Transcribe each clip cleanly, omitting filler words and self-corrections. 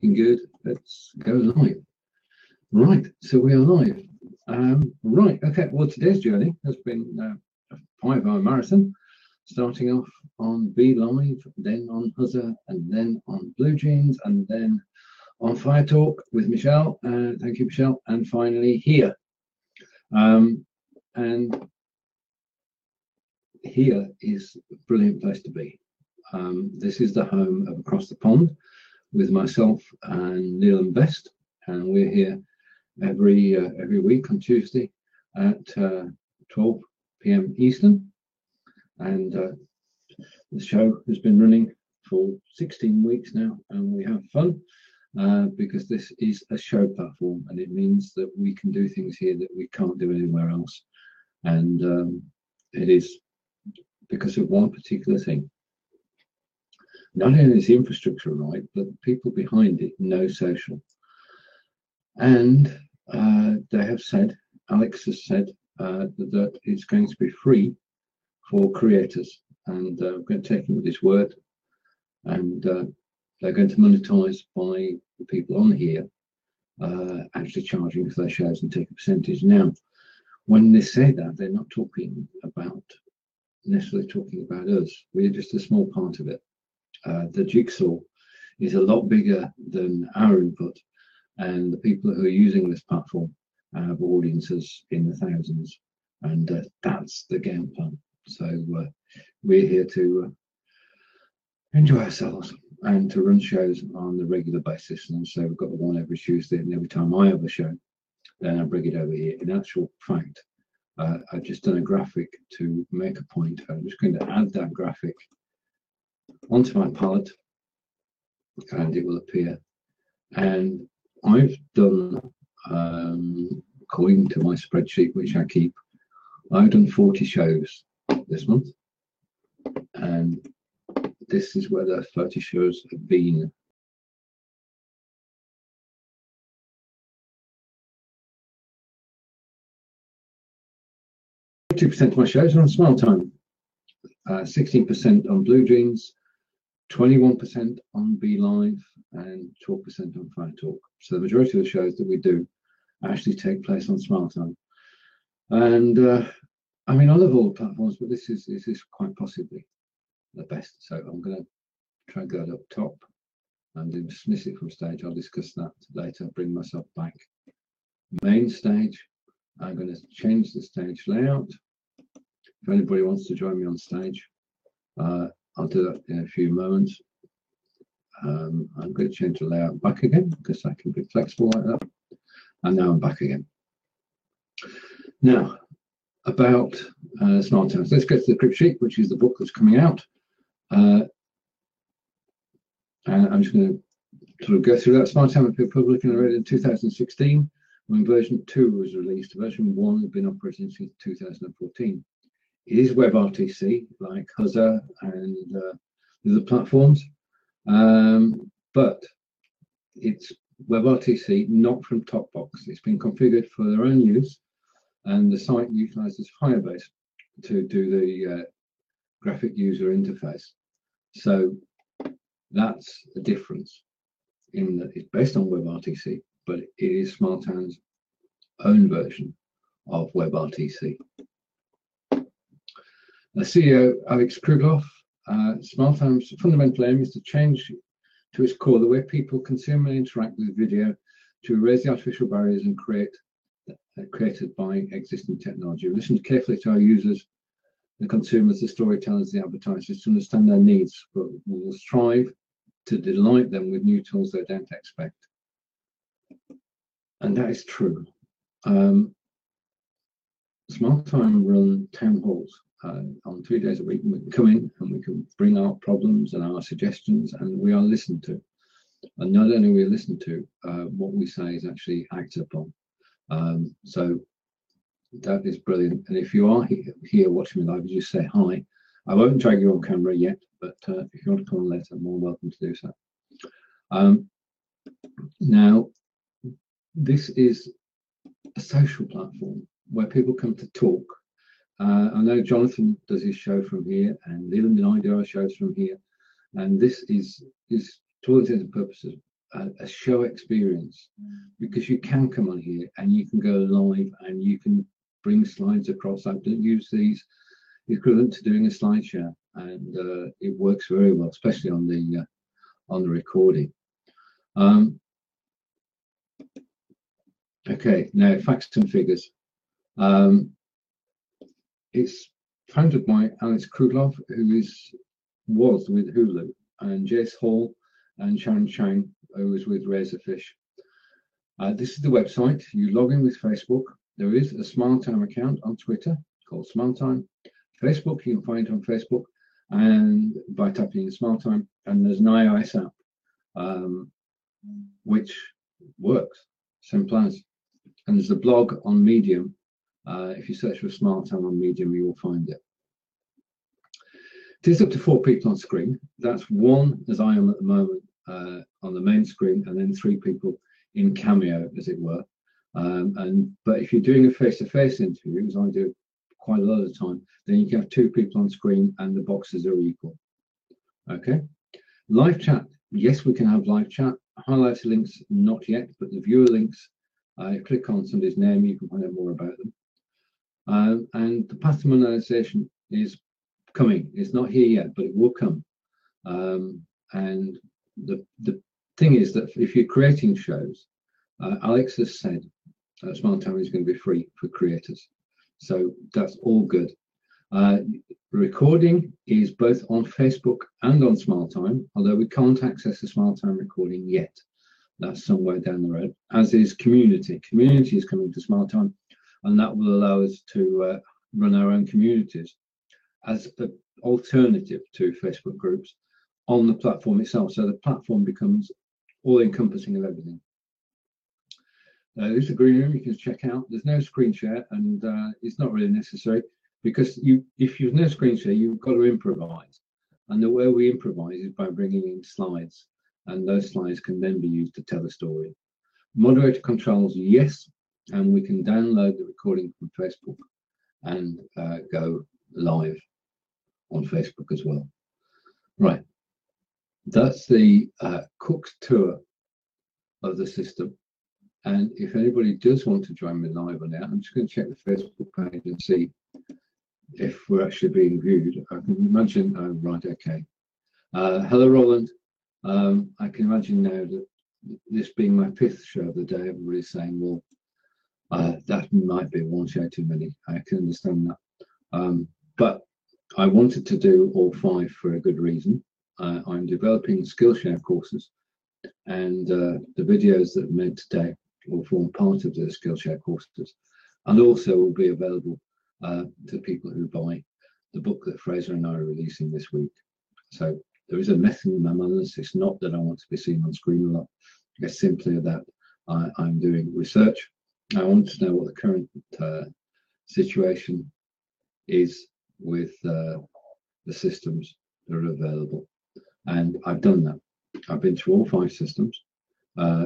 looking good. Let's go live. Right, so we are live. Right, okay, well, today's journey has been a 5-hour marathon, starting off on Be Live, then on Huzzer, and then on Blue Jeans, and then on Fire Talk with Michelle. Thank you, Michelle. And finally here. And here is a brilliant place to be. This is the home of Across the Pond with myself and Leland, and we're here every week on Tuesday at 12 p.m. Eastern. And the show has been running for 16 weeks now, and we have fun because this is a show platform, and it means that we can do things here that we can't do anywhere else. And it is because of one particular thing. Not only is the infrastructure right, but the people behind it know social. And they have said, Alex has said, that it's going to be free for creators. And I'm going to take him at his word. And they're going to monetize by the people on here actually charging for their shows and take a percentage. Now, when they say that, they're not talking about necessarily talking about us. We're just a small part of it. The jigsaw is a lot bigger than our input, and the people who are using this platform have audiences in the thousands, and that's the game plan. So we're here to enjoy ourselves and to run shows on a regular basis. And so we've got the one every Tuesday, and every time I have a show, then I bring it over here. In actual fact, I've just done a graphic to make a point. I'm just going to add that graphic onto my palette, and it will appear. And I've done, according to my spreadsheet, which I keep, I've done 40 shows this month, and this is where those 30 shows have been. 2% of my shows are on Smiletime, 16% on Blue Jeans, 21% on Be Live, and 12% on Fire Talk. So the majority of the shows that we do actually take place on Smiletime. And I mean, I love all the platforms, but this is quite possibly the best. So I'm going to try and go up top and dismiss it from stage. I'll discuss that later. Bring myself back. Main stage. I'm going to change the stage layout. If anybody wants to join me on stage, I'll do that in a few moments. I'm going to change the layout back again because I can be flexible like that. And now I'm back again. Now, about Smiletime. Let's get to the crib sheet, which is the book that's coming out. And I'm just going to sort of go through that. Smiletime appeared public and read in 2016 when version 2 was released. Version 1 had been operating since 2014. It is WebRTC, like Huzzer and the other platforms, but it's WebRTC, not from Topbox. It's been configured for their own use, and the site utilizes Firebase to do the graphic user interface. So that's the difference in that it's based on WebRTC, but it is Smartime's own version of WebRTC. The CEO, Alex Krugloff, Smartime's fundamental aim is to change to its core the way people consume and interact with video to erase the artificial barriers and created by existing technology. We listen carefully to our users, the consumers, the storytellers, the advertisers to understand their needs, but we will strive to delight them with new tools they don't expect. And that is true. Smartime run town halls on 3 days a week, and we can come in and we can bring our problems and our suggestions, and we are listened to. And not only are we listened to, what we say is actually acted upon. So that is brilliant. And if you are here watching me live, just say hi. I won't drag you on camera yet, but if you want to come on later, more welcome to do so. Now, this is a social platform where people come to talk. I know Jonathan does his show from here, and Leland and I do our shows from here. And this is to all intents and purposes, a show experience, because you can come on here and you can go live and you can bring slides across. I don't use these equivalent to doing a slideshow, and it works very well, especially on the recording. Okay, now facts and figures. It's founded by Alex Krugloff, who was with Hulu, and Jace Hall and Sharon Chang, who was with Razorfish. This is the website. You log in with Facebook. There is a Smiletime account on Twitter called Smiletime. Facebook, you can find it on Facebook, and by typing in Smiletime. And there's an iOS app, which works, simple as. And there's a blog on Medium. If you search for Smiletime on Medium, you will find it. It is up to 4 people on screen. That's 1, as I am at the moment, on the main screen, and then 3 people in Cameo, as it were. But if you're doing a face-to-face interview, as I do quite a lot of the time, then you can have 2 people on screen and the boxes are equal. Okay. Live chat. Yes, we can have live chat. Highlighted links, not yet, but the viewer links, click on somebody's name, you can find out more about them. And the path to monetization is coming. It's not here yet, but it will come. And the thing is that if you're creating shows, Alex has said Smiletime is going to be free for creators. So that's all good. Recording is both on Facebook and on Smiletime, although we can't access the Smiletime recording yet. That's somewhere down the road, as is community. Community is coming to Smiletime, and that will allow us to run our own communities as an alternative to Facebook groups on the platform itself. So the platform becomes all-encompassing of everything. There's a green room you can check out. There's no screen share, and it's not really necessary, because if you've no screen share, you've got to improvise. And the way we improvise is by bringing in slides, and those slides can then be used to tell a story. Moderator controls, yes, and we can download the recording from Facebook and go live on Facebook as well. Right, that's the cooked tour of the system. And if anybody does want to join me live on that, I'm just going to check the Facebook page and see if we're actually being viewed. I can imagine, oh, right, okay. Hello, Roland. I can imagine now that this being my 5th show of the day, everybody's saying, well, that might be one show too many. I can understand that. But I wanted to do all 5 for a good reason. I'm developing Skillshare courses, and the videos that are made today will form part of the Skillshare courses, and also will be available to people who buy the book that Fraser and I are releasing this week. So there is a method in my madness. It's not that I want to be seen on screen a lot. It's simply that I'm doing research. I want to know what the current situation is with the systems that are available. And I've done that. I've been through all 5 systems,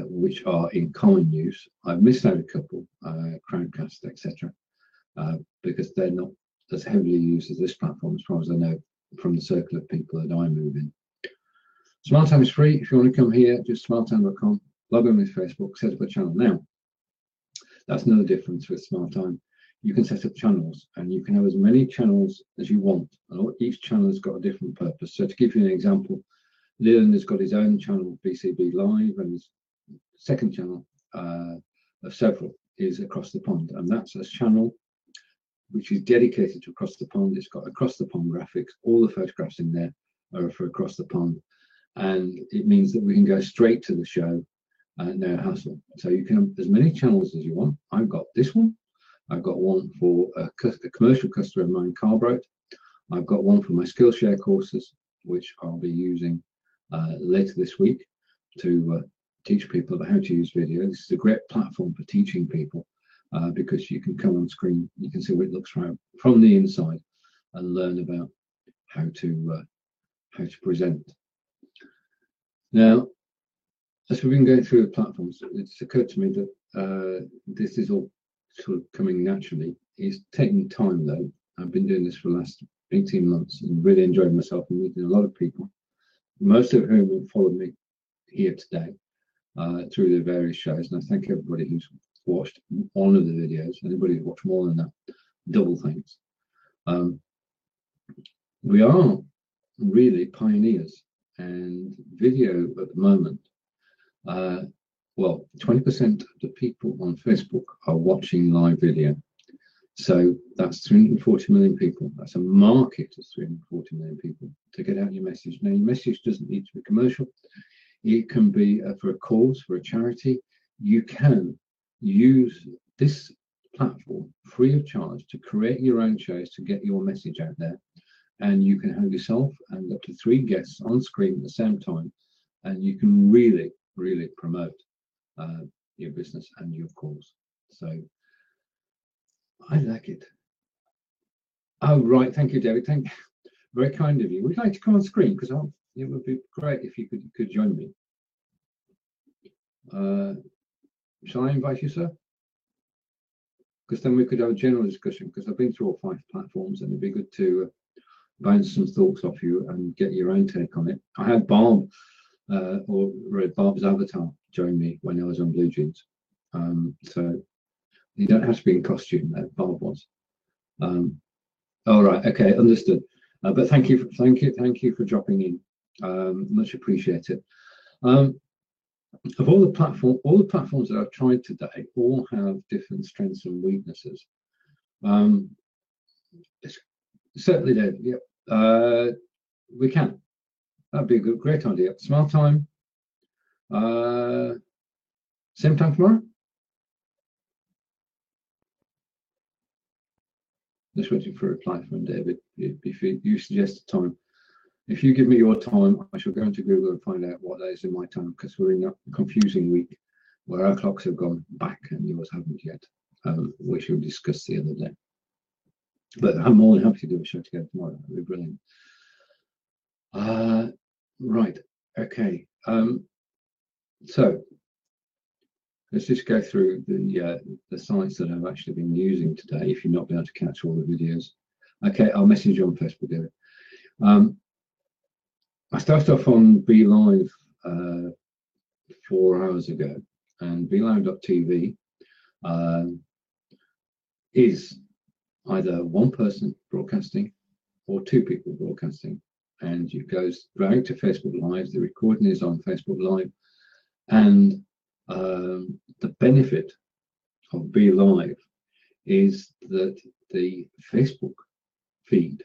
which are in common use. I've missed out a couple, Crowdcast, etc., because they're not as heavily used as this platform, as far as I know, from the circle of people that I move in. Smiletime is free. If you want to come here, just smiletime.com, log in with Facebook, set up a channel. Now, that's another difference with Smiletime. You can set up channels, and you can have as many channels as you want, and each channel has got a different purpose. So to give you an example, Leland has got his own channel, BCB Live, and his second channel of several is Across the Pond, and that's a channel which is dedicated to Across the Pond. It's got Across the Pond graphics. All the photographs in there are for Across the Pond, and it means that we can go straight to the show, no hassle. So you can have as many channels as you want. I've got this one. I've got one for a commercial customer of mine, Carboat. I've got one for my Skillshare courses, which I'll be using later this week to teach people about how to use video. This is a great platform for teaching people because you can come on screen, you can see what it looks like from the inside and learn about how to present. Now, as we've been going through the platforms, it's occurred to me that this is all sort of coming naturally. It's taking time though. I've been doing this for the last 18 months and really enjoyed myself and meeting a lot of people, most of whom have followed me here today. through the various shows. And I thank everybody who's watched one of the videos. Anybody who's watched more than that, double thanks. We are really pioneers, and video at the moment, well, 20% of the people on Facebook are watching live video. So that's 340 million people. That's a market of 340 million people to get out your message. Now, your message doesn't need to be commercial. It can be for a cause, for a charity. You can use this platform free of charge to create your own shows to get your message out there. And you can have yourself and up to 3 guests on screen at the same time. And you can really, really promote your business and your cause. So I like it. Oh, right. Thank you, David. Thank you. Very kind of you. Would you like to come on screen? Because it would be great if you could join me. Shall I invite you, sir? Because then we could have a general discussion, because I've been through all 5 platforms, and it'd be good to bounce some thoughts off you and get your own take on it. I had Barb, or read Barb's avatar, join me when I was on Blue Jeans. So you don't have to be in costume there. Barb was. All right, okay, understood. But thank you for dropping in. Much appreciated. Of all the platforms that I've tried today, all have different strengths and weaknesses. Certainly, David. Yeah, we can. That'd be a great idea. Smiletime. Same time tomorrow. Just waiting for a reply from David. If you suggest a time, if you give me your time, I shall go into Google and find out what that is in my time, because we're in a confusing week where our clocks have gone back and yours haven't yet, which we discussed the other day. But I'm more than happy to do a show together tomorrow. That'd be brilliant. Right. Okay. So let's just go through the sites that I've actually been using today. If you're not able to catch all the videos, okay, I'll message you on Facebook, David. I started off on BeLive 4 hours ago, and BeLive.tv is either one person broadcasting or 2 people broadcasting, and it goes right to Facebook Live. The recording is on Facebook Live, and the benefit of BeLive is that the Facebook feed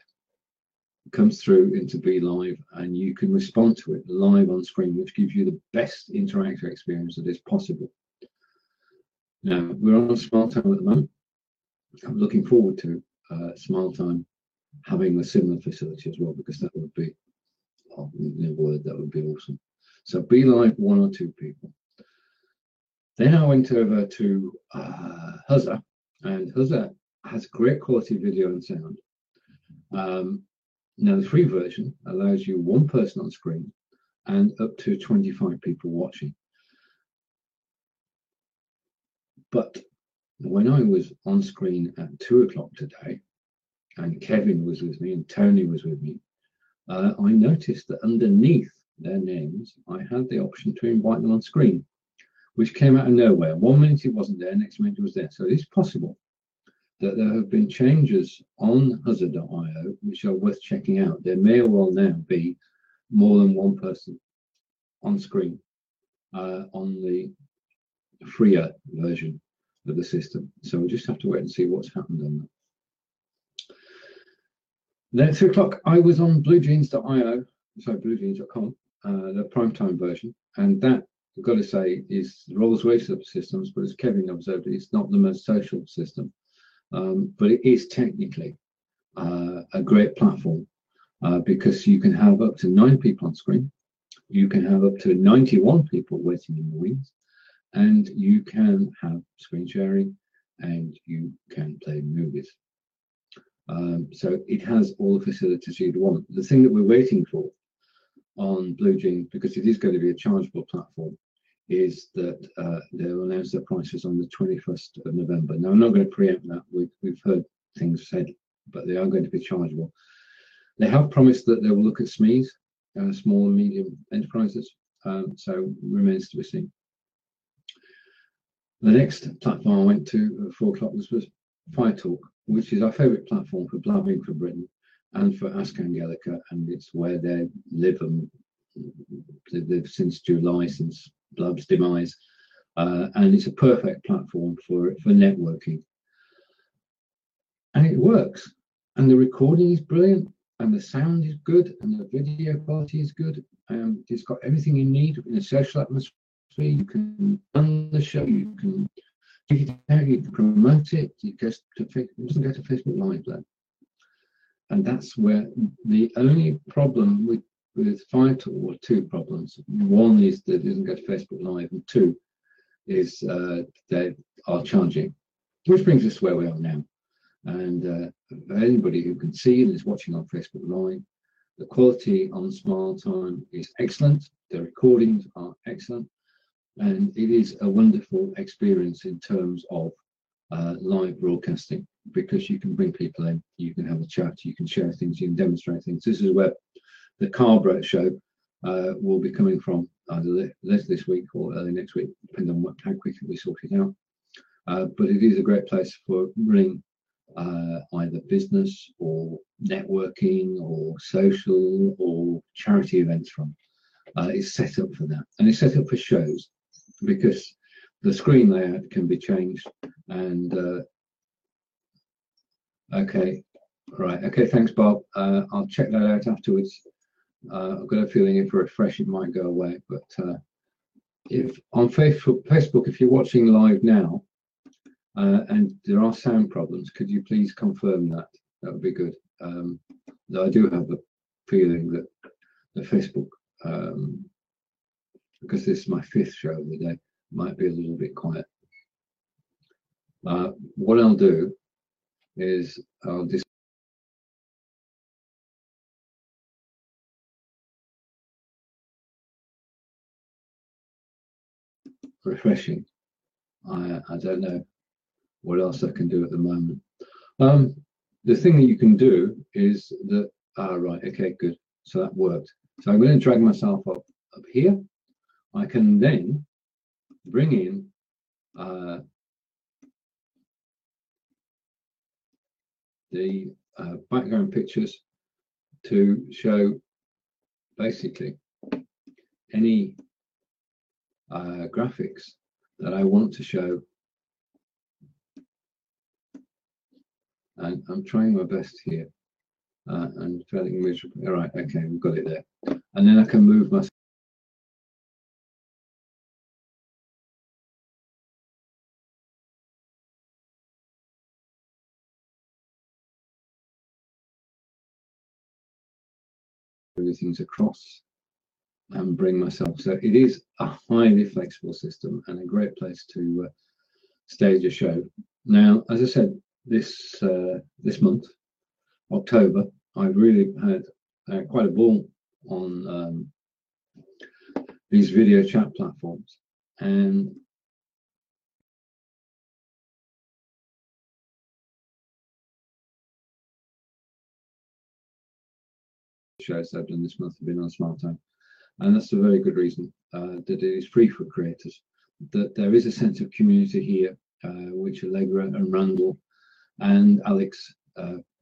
comes through into BeLive, and you can respond to it live on screen, which gives you the best interactive experience that is possible. Now, we're on Smiletime at the moment. I'm looking forward to Smiletime having a similar facility as well, because that would be, that would be awesome. So BeLive, 1 or 2 people. Then I went over to Huzza, and Huzza has great quality video and sound. Now, the free version allows you 1 person on screen and up to 25 people watching. But when I was on screen at 2 o'clock today, and Kevin was with me and Tony was with me, I noticed that underneath their names, I had the option to invite them on screen, which came out of nowhere. 1 minute it wasn't there, next minute it was there. So it's possible that there have been changes on Huzza.io which are worth checking out. There may well now be more than 1 person on screen on the freer version of the system. So we'll just have to wait and see what's happened on that. Then at 3 o'clock, I was on bluejeans.io, sorry, bluejeans.com, the primetime version, and that, I've got to say, is Rolls-Royce systems, but as Kevin observed, it's not the most social system, but it is technically a great platform because you can have up to 9 people on screen, you can have up to 91 people waiting in the wings, and you can have screen sharing, and you can play movies. So it has all the facilities you'd want. The thing that we're waiting for on Blue Jeans, because it is going to be a chargeable platform, is that they'll announce their prices on the 21st of November. Now, I'm not going to preempt that. We've heard things said, but they are going to be chargeable. They have promised that they will look at SMEs, small and medium enterprises, so remains to be seen. The next platform I went to at 4 o'clock was Fire Talk, which is our favourite platform for Blabbing for Britain and for Ask Angelica, and it's where they live and they've lived since July, since Blab's demise, and it's a perfect platform for networking. And it works, and the recording is brilliant, and the sound is good, and the video quality is good. It's got everything you need in a social atmosphere. You can run the show, you can promote it. It doesn't go to Facebook Live though, and that's where the only problem with Fire Talk, or two problems. One is that it doesn't go to Facebook Live, and two is they are charging, which brings us to where we are now. And anybody who can see and is watching on Facebook Live, the quality on Smiletime is excellent. The recordings are excellent. And it is a wonderful experience in terms of live broadcasting, because you can bring people in, you can have a chat, you can share things, you can demonstrate things. This is where the Carbrett show will be coming from, either later this week or early next week, depending on how quickly we sort it out. But it is a great place for running either business or networking or social or charity events from. It's set up for that, and it's set up for shows, because the screen layout can be changed. And okay, right, okay, thanks Bob. I'll check that out afterwards. I've got a feeling if I refresh it might go away, but if on Facebook, if you're watching live now and there are sound problems, could you please confirm that? That would be good. I do have a feeling that the Facebook, because this is my 5th show of the day, might be a little bit quiet. What I'll do is I'll just refreshing. I don't know what else I can do at the moment. The thing that you can do is that, right, okay, good. So that worked. So I'm going to drag myself up here. I can then bring in the background pictures to show basically any graphics that I want to show. And I'm trying my best here and failing miserably. All right, okay, we've got it there. And then I can move my everything's across and bring myself. So it is a highly flexible system and a great place to stage a show. Now, as I said, this month, October, I've really had quite a ball on these video chat platforms, and shows I've done this month have been on Smiletime, and that's a very good reason that it is free for creators, that there is a sense of community here, which Allegra and Randall and Alex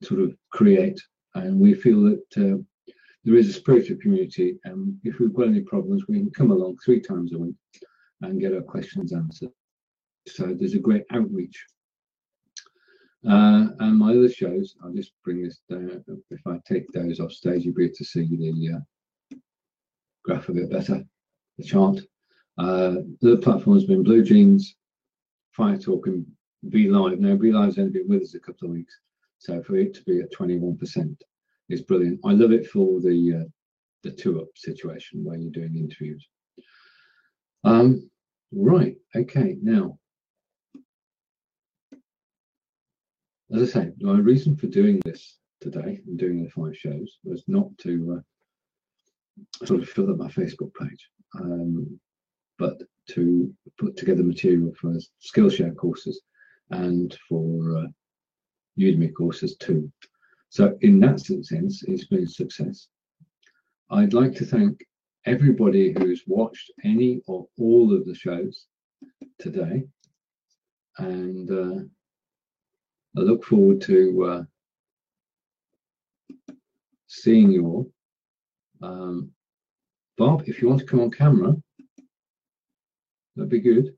sort of create, and we feel that there is a spirit of community, and if we've got any problems, we can come along 3 times a week and get our questions answered. So there's a great outreach. And my other shows, I'll just bring this down. If I take those off stage, you'll be able to see the graph a bit better, the chart. The platform has been Blue Jeans, Fire Talk, and Be Live. Now, Be Live's only been with us a couple of weeks, so for it to be at 21% is brilliant. I love it for the 2-up situation where you're doing interviews. Right, okay, now, as I say, my reason for doing this today and doing the 5 shows was not to sort of fill up my Facebook page, but to put together material for Skillshare courses and for Udemy courses too. So in that sense, it's been a success. I'd like to thank everybody who's watched any or all of the shows today. and I look forward to seeing you all. Bob, if you want to come on camera, that'd be good.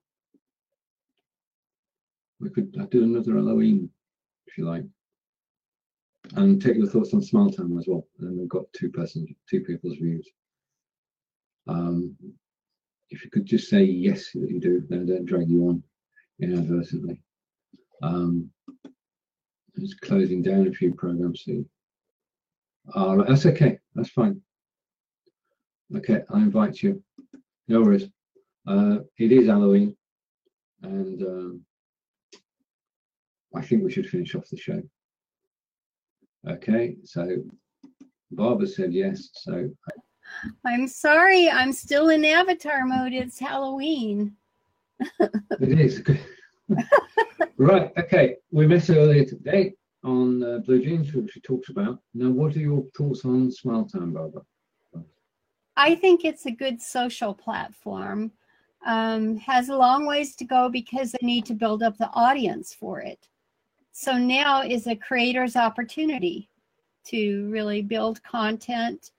We could do another Halloween, if you like, and take your thoughts on Smiletime as well. And then we've got two people's views. If you could just say yes that you do, then I don't drag you on inadvertently. Just closing down a few programs soon. That's okay. That's fine. Okay, I invite you. No worries. It is Halloween, and I think we should finish off the show. Okay, so Barbara said yes. So I'm sorry, I'm still in avatar mode. It's Halloween. It is. Right, okay. We met earlier today on Blue Jeans, which she talks about. Now, what are your thoughts on Smiletime, Barbara? I think it's a good social platform. Has a long ways to go because they need to build up the audience for it. So now is a creator's opportunity to really build content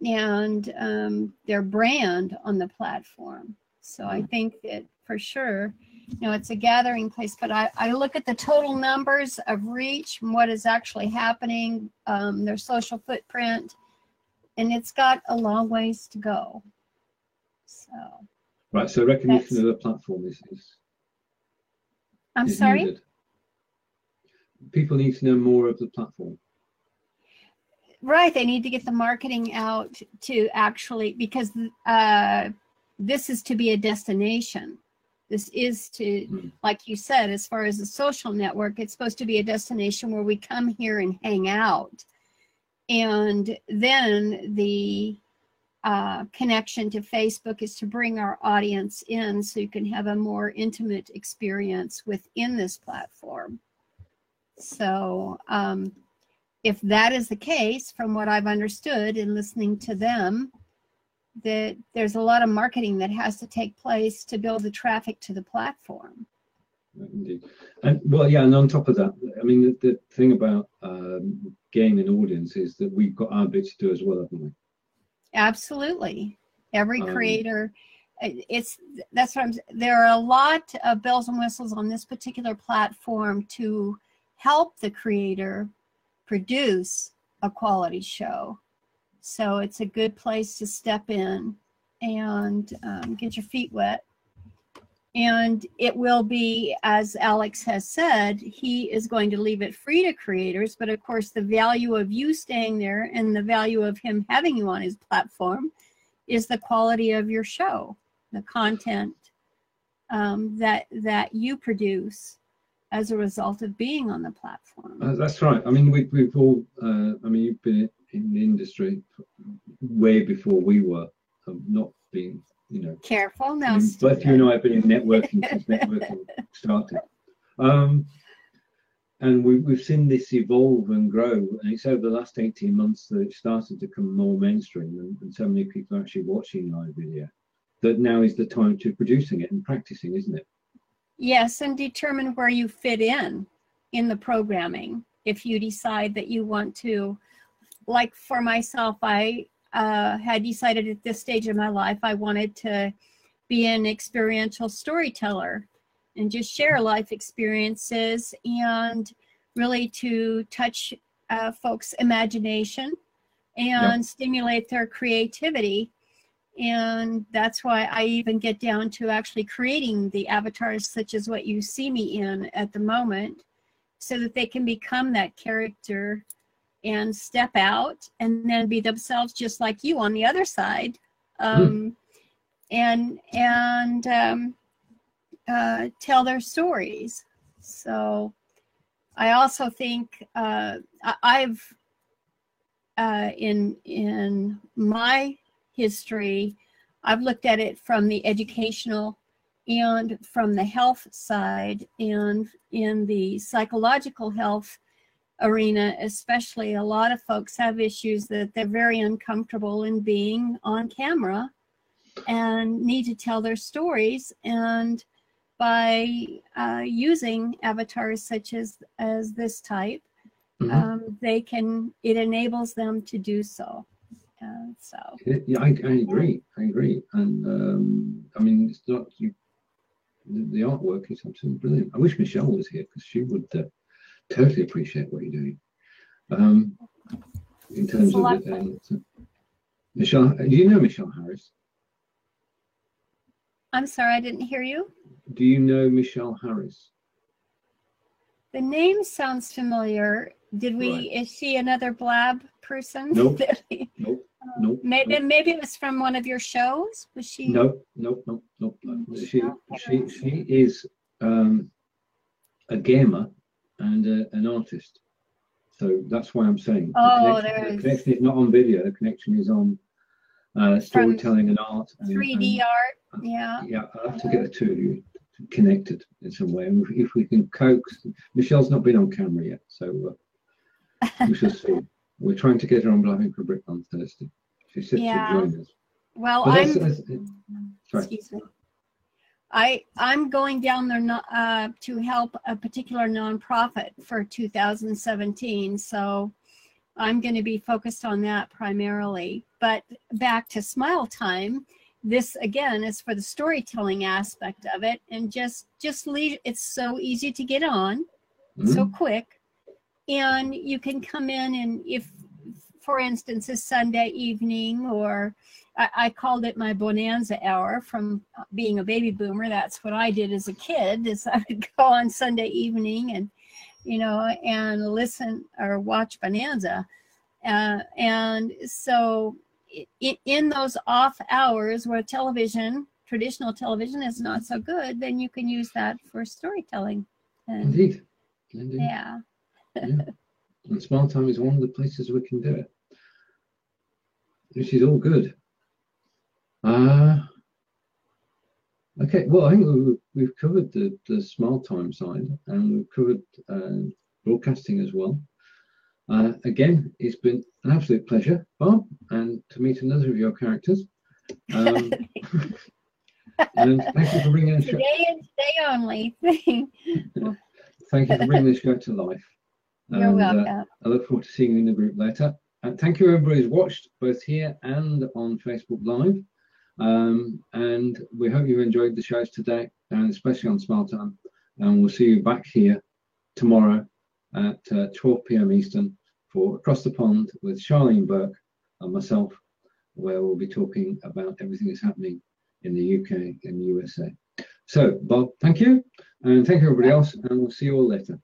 and their brand on the platform. So I think that for sure, you know, it's a gathering place, but I look at the total numbers of reach and what is actually happening, their social footprint, and it's got a long ways to go. So right, so recognition of the platform is I'm sorry? Needed. People need to know more of the platform. Right, they need to get the marketing out to actually, because this is to be a destination. This is to, like you said, as far as a social network, it's supposed to be a destination where we come here and hang out. And then the connection to Facebook is to bring our audience in so you can have a more intimate experience within this platform. So if that is the case, from what I've understood in listening to them, that there's a lot of marketing that has to take place to build the traffic to the platform. Indeed. And well, yeah, and on top of that, I mean, the thing about gaining an audience is that we've got our bit to do as well, haven't we? Absolutely. Every creator, that's what there are a lot of bells and whistles on this particular platform to help the creator produce a quality show. So it's a good place to step in and get your feet wet. And it will be, as Alex has said, he is going to leave it free to creators. But of course, the value of you staying there and the value of him having you on his platform is the quality of your show, the content that you produce as a result of being on the platform. That's right. I mean, we've all, I mean, you've been in the industry way before we were, not being, you know. Careful now. I mean, both you and I have been in networking since networking started. And we've seen this evolve and grow. And it's over the last 18 months that it started to become more mainstream and so many people are actually watching live video, that now is the time to producing it and practicing, isn't it? Yes, and determine where you fit in the programming. If you decide that you want to, like for myself, I had decided at this stage of my life I wanted to be an experiential storyteller and just share life experiences and really to touch folks' imagination and stimulate their creativity. And that's why I even get down to actually creating the avatars such as what you see me in at the moment, so that they can become that character and step out and then be themselves just like you on the other side, and tell their stories. So I also think I've in my history, I've looked at it from the educational and from the health side, and in the psychological health arena especially, a lot of folks have issues that they're very uncomfortable in being on camera and need to tell their stories. And by using avatars such as this type, it enables them to do so. So yeah, I agree. And I mean, it's not the artwork is absolutely brilliant. I wish Michelle was here because she would totally appreciate what you're doing. In terms of it, Michelle, do you know Michelle Harris? I'm sorry, I didn't hear you. Do you know Michelle Harris? The name sounds familiar. Did we? Right. Is she another blab person? Nope. Nope. Maybe it was from one of your shows. Was she? Nope. She is a gamer and an artist. So that's why I'm saying the connection is not on video. The connection is on storytelling and art. 3D art. Yeah. Yeah, I'll have to get the two of you connected in some way. And if we can coax, Michelle's not been on camera yet, so we shall see. We're trying to get her on Blabbing for Brick on Thursday. She said to join us. Well, excuse me. I'm going down there to help a particular nonprofit for 2017, so I'm going to be focused on that primarily. But back to Smiletime, this again is for the storytelling aspect of it, and just leave. It's so easy to get on, so quick, and you can come in, and if, for instance, a Sunday evening, or I called it my bonanza hour from being a baby boomer. That's what I did as a kid, is I would go on Sunday evening and, and listen or watch Bonanza. And so in those off hours where traditional television is not so good, then you can use that for storytelling. And, Indeed. Yeah. And Smiletime is one of the places we can do it, which is all good. Okay, well, I think we've covered the Smiletime side, and we've covered broadcasting as well. Again, it's been an absolute pleasure, Bob, and to meet another of your characters. And thank you for bringing the show. Today and today only. Thank you for bringing the show to life. You're welcome. I look forward to seeing you in the group later. And thank you, everybody who's watched both here and on Facebook Live. And we hope you enjoyed the shows today, and especially on Smiletime. And we'll see you back here tomorrow at 12 p.m. Eastern for Across the Pond with Charlene Burke and myself, where we'll be talking about everything that's happening in the UK and the USA. So, Bob, thank you. And thank you, everybody else. And we'll see you all later.